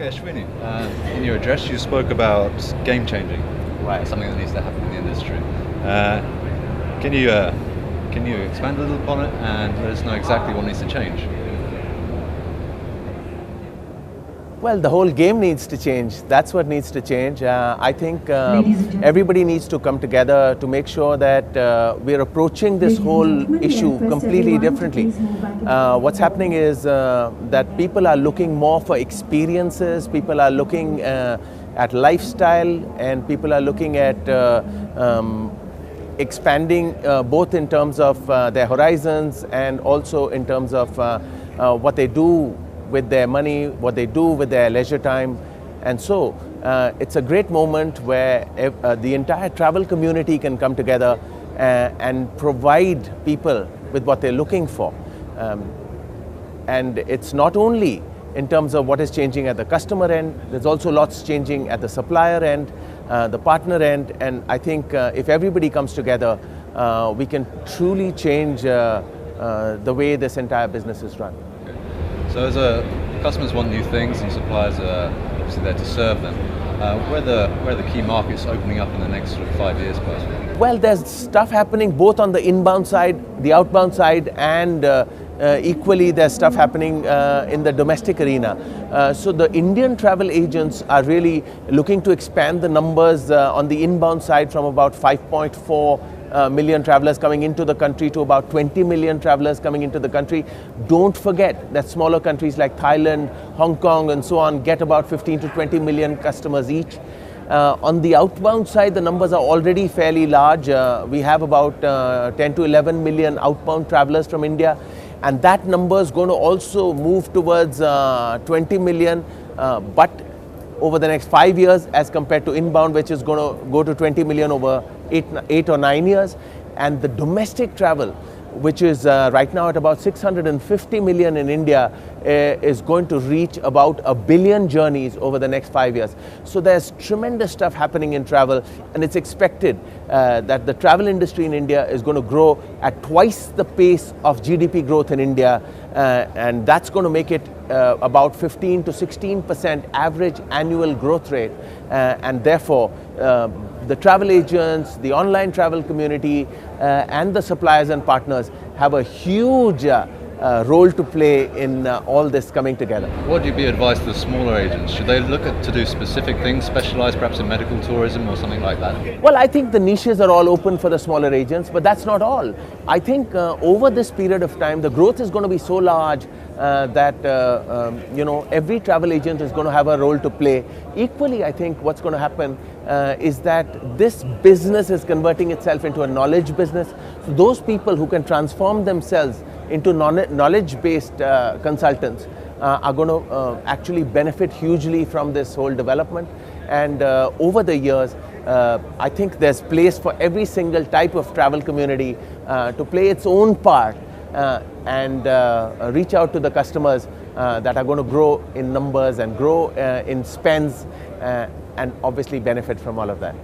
Okay, Ashwini, in your address you spoke about game changing, right? Something that needs to happen in the industry. Can you expand a little upon it and let us know exactly what needs to change? Well, the whole game needs to change. That's what needs to change. I think everybody needs to come together to make sure that we're approaching this whole issue completely differently. What's happening is that people are looking more for experiences, people are looking at lifestyle, and people are looking at expanding both in terms of their horizons and also in terms of what they do with their money, what they do with their leisure time. And so it's a great moment where the entire travel community can come together and provide people with what they're looking for. And it's not only in terms of what is changing at the customer end, there's also lots changing at the supplier end, the partner end, and I think if everybody comes together, we can truly change the way this entire business is run. So as customers want new things and suppliers are obviously there to serve them, where are the key markets opening up in the next sort of 5 years plus? Well, there's stuff happening both on the inbound side, the outbound side, and equally there's stuff happening in the domestic arena. So the Indian travel agents are really looking to expand the numbers on the inbound side from about 5.4 million travelers coming into the country to about 20 million travelers coming into the country. Don't forget that smaller countries like Thailand, Hong Kong and so on get about 15 to 20 million customers each. On the outbound side, the numbers are already fairly large. We have about 10 to 11 million outbound travelers from India, and that number is going to also move towards 20 million, but over the next 5 years as compared to inbound, which is going to go to 20 million over 8 or 9 years. And the domestic travel, which is right now at about 650 million in India, is going to reach about 1 billion journeys over the next 5 years. So there's tremendous stuff happening in travel, and it's expected that the travel industry in India is going to grow at twice the pace of GDP growth in India, and that's going to make it about 15 to 16% average annual growth rate, and therefore the travel agents, the online travel community, and the suppliers and partners have a huge role to play in all this coming together. What would you be advised to the smaller agents? Should they look to do specific things, specialize perhaps in medical tourism or something like that? Well, I think the niches are all open for the smaller agents, but that's not all. I think over this period of time, the growth is going to be so large that every travel agent is going to have a role to play. Equally, I think what's going to happen is that this business is converting itself into a knowledge business. So those people who can transform themselves into knowledge-based consultants are going to actually benefit hugely from this whole development. And over the years, I think there's place for every single type of travel community to play its own part and reach out to the customers that are going to grow in numbers and grow in spends and obviously benefit from all of that.